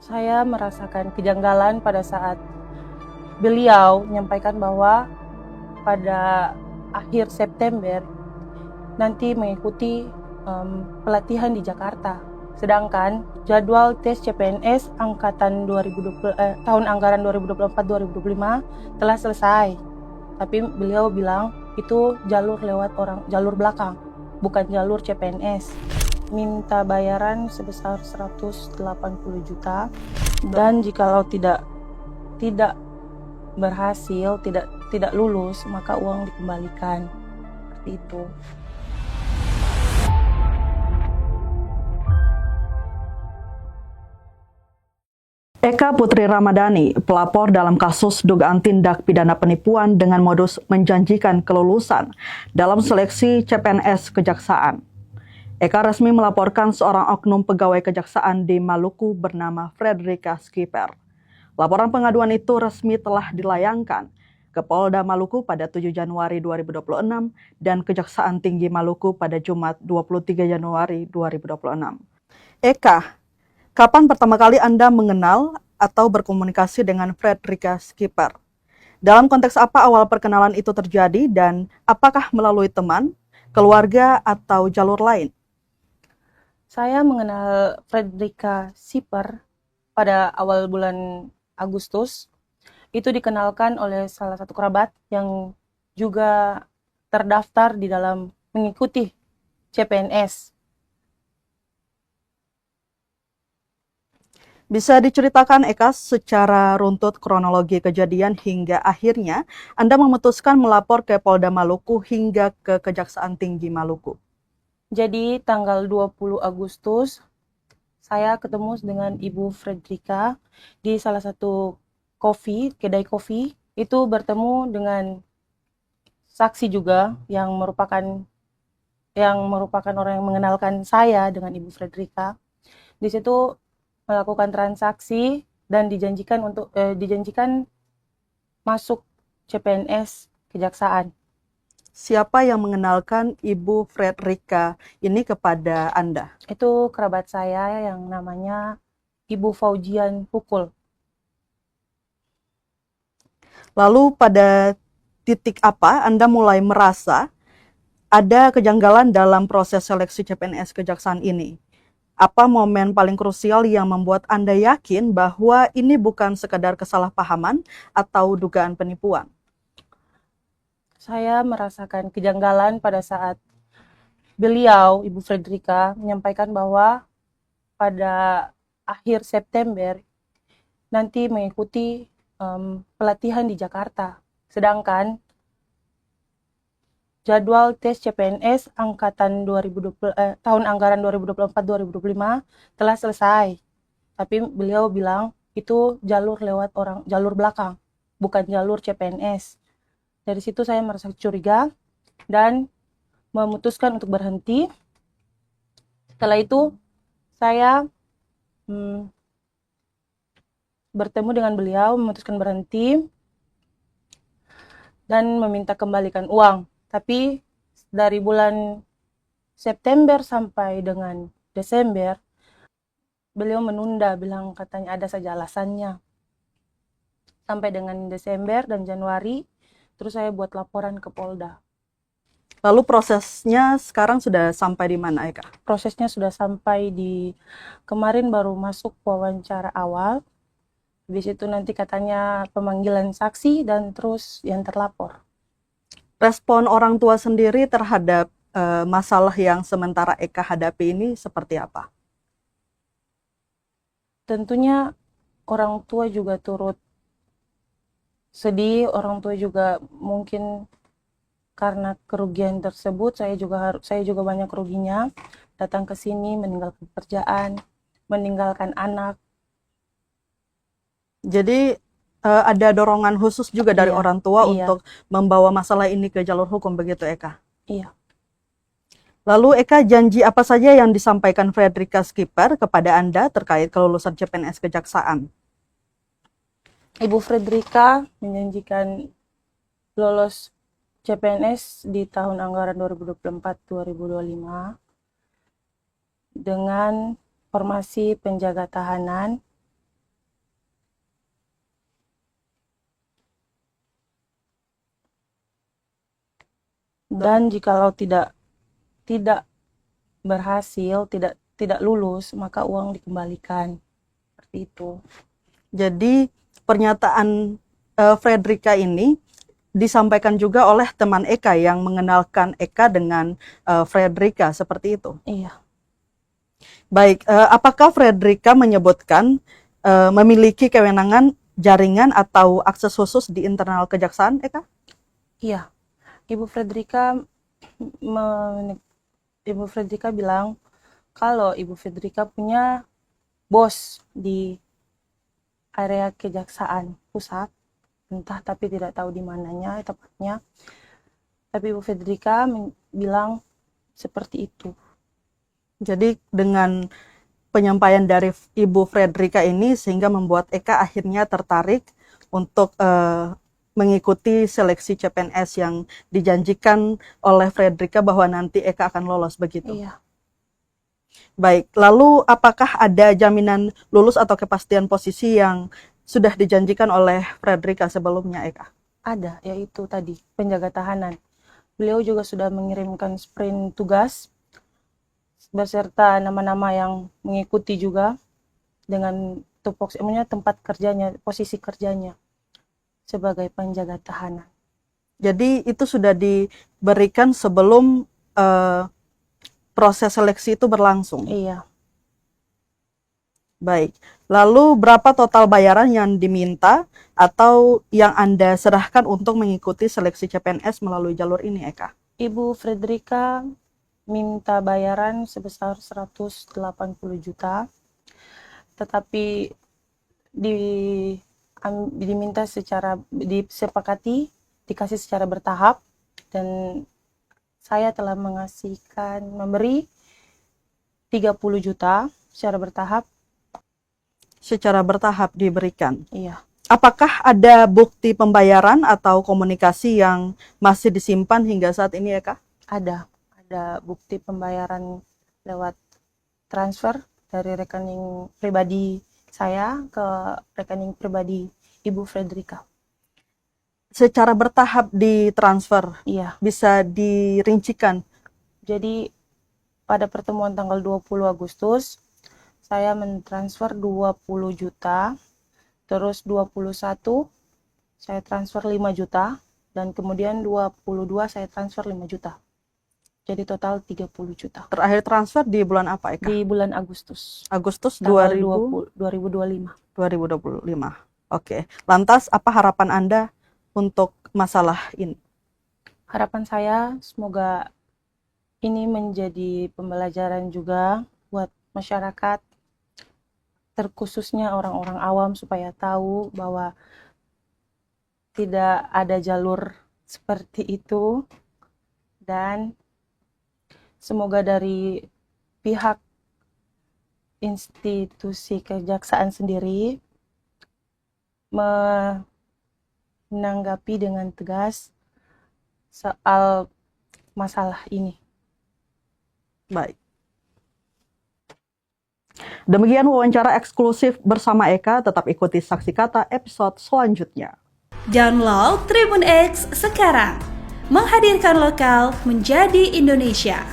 Saya merasakan kejanggalan pada saat beliau menyampaikan bahwa pada akhir September nanti mengikuti pelatihan di Jakarta. Sedangkan jadwal tes CPNS angkatan 2020, tahun anggaran 2024-2025 telah selesai. Tapi beliau bilang itu jalur lewat jalur belakang, bukan jalur CPNS. Minta bayaran sebesar 180 juta dan jikalau tidak berhasil, tidak lulus, maka uang dikembalikan. Seperti itu. Eka Putri Ramadhani, pelapor dalam kasus dugaan tindak pidana penipuan dengan modus menjanjikan kelulusan dalam seleksi CPNS Kejaksaan. Eka resmi melaporkan seorang oknum pegawai kejaksaan di Maluku bernama Fredrika Skipper. Laporan pengaduan itu resmi telah dilayangkan ke Polda Maluku pada 7 Januari 2026 dan Kejaksaan Tinggi Maluku pada Jumat 23 Januari 2026. Eka, kapan pertama kali Anda mengenal atau berkomunikasi dengan Fredrika Skipper? Dalam konteks apa awal perkenalan itu terjadi dan apakah melalui teman, keluarga, atau jalur lain? Saya mengenal Fredrika Skipper pada awal bulan Agustus. Itu dikenalkan oleh salah satu kerabat yang juga terdaftar di dalam mengikuti CPNS. Bisa diceritakan Eka secara runtut kronologi kejadian hingga akhirnya Anda memutuskan melapor ke Polda Maluku hingga ke Kejaksaan Tinggi Maluku? Jadi tanggal 20 Agustus saya ketemu dengan Ibu Fredrika di salah satu kedai kopi. Itu bertemu dengan saksi juga yang merupakan orang yang mengenalkan saya dengan Ibu Fredrika. Di situ melakukan transaksi dan dijanjikan masuk CPNS Kejaksaan. Siapa yang mengenalkan Ibu Fredrika ini kepada Anda? Itu kerabat saya yang namanya Ibu Faujian Pukul. Lalu pada titik apa Anda mulai merasa ada kejanggalan dalam proses seleksi CPNS Kejaksaan ini? Apa momen paling krusial yang membuat Anda yakin bahwa ini bukan sekadar kesalahpahaman atau dugaan penipuan? Saya merasakan kejanggalan pada saat beliau, Ibu Fredrika, menyampaikan bahwa pada akhir September nanti mengikuti pelatihan di Jakarta. Sedangkan jadwal tes CPNS angkatan 2020, tahun anggaran 2024-2025 telah selesai. Tapi beliau bilang itu jalur lewat jalur belakang, bukan jalur CPNS. Dari situ saya merasa curiga dan memutuskan untuk berhenti. Setelah itu saya bertemu dengan beliau, memutuskan berhenti dan meminta kembalikan uang. Tapi dari bulan September sampai dengan Desember, beliau menunda, bilang katanya ada saja alasannya. Sampai dengan Desember dan Januari, terus saya buat laporan ke Polda. Lalu prosesnya sekarang sudah sampai di mana, Eka? Prosesnya sudah sampai di kemarin baru masuk wawancara awal. Habis itu nanti katanya pemanggilan saksi dan terus yang terlapor. Respon orang tua sendiri terhadap masalah yang sementara Eka hadapi ini seperti apa? Tentunya orang tua juga turut sedih, orang tua juga mungkin karena kerugian tersebut saya juga banyak ruginya, datang ke sini meninggalkan pekerjaan, meninggalkan anak. Jadi ada dorongan khusus juga dari orang tua untuk membawa masalah ini ke jalur hukum, begitu Eka? Iya. Lalu Eka, janji apa saja yang disampaikan Fredrika Skipper kepada Anda terkait kelulusan CPNS Kejaksaan? Ibu Fredrika menjanjikan lolos CPNS di tahun anggaran 2024-2025 dengan formasi penjaga tahanan Dan jikalau tidak berhasil, tidak lulus, maka uang dikembalikan. Seperti itu. Jadi pernyataan Fredrika ini disampaikan juga oleh teman Eka yang mengenalkan Eka dengan Fredrika, seperti itu. Iya. Baik, apakah Fredrika menyebutkan memiliki kewenangan jaringan atau akses khusus di internal kejaksaan, Eka? Iya. Ibu Fredrika bilang kalau Ibu Fredrika punya bos di area kejaksaan pusat, entah tapi tidak tahu di mananya tepatnya. Tapi Ibu Fredrika bilang seperti itu. Jadi dengan penyampaian dari Ibu Fredrika ini sehingga membuat Eka akhirnya tertarik untuk mengikuti seleksi CPNS yang dijanjikan oleh Fredrika bahwa nanti Eka akan lolos, begitu? Iya. Baik, lalu apakah ada jaminan lulus atau kepastian posisi yang sudah dijanjikan oleh Fredrika sebelumnya, Eka? Ada, yaitu tadi penjaga tahanan. Beliau juga sudah mengirimkan sprint tugas beserta nama-nama yang mengikuti juga dengan tupoksinya, tempat kerjanya, posisi kerjanya sebagai penjaga tahanan. Jadi itu sudah diberikan sebelum proses seleksi itu berlangsung? Iya. Baik, lalu berapa total bayaran yang diminta atau yang Anda serahkan untuk mengikuti seleksi CPNS melalui jalur ini, Eka? Ibu Fredrika minta bayaran sebesar 180 juta, tetapi diminta disepakati, dikasih secara bertahap, dan saya telah memberi 30 juta secara bertahap. Secara bertahap diberikan? Iya. Apakah ada bukti pembayaran atau komunikasi yang masih disimpan hingga saat ini, Eka? Ada bukti pembayaran lewat transfer dari rekening pribadi saya ke rekening pribadi Ibu Fredrika. Secara bertahap ditransfer? Iya. Bisa dirincikan? Jadi pada pertemuan tanggal 20 Agustus saya mentransfer 20 juta, terus 21 saya transfer 5 juta, dan kemudian 22 saya transfer 5 juta. Jadi total 30 juta. Terakhir transfer di bulan apa, Eka? Di bulan Agustus. Agustus 2025. 2025. Oke. Lantas apa harapan Anda untuk masalah ini? Harapan saya semoga ini menjadi pembelajaran juga buat masyarakat, terkhususnya orang-orang awam, supaya tahu bahwa tidak ada jalur seperti itu, dan semoga dari pihak institusi kejaksaan sendiri menanggapi dengan tegas soal masalah ini. Baik. Demikian wawancara eksklusif bersama Eka, tetap ikuti Saksi Kata episode selanjutnya. Download Tribun X sekarang, menghadirkan lokal menjadi Indonesia.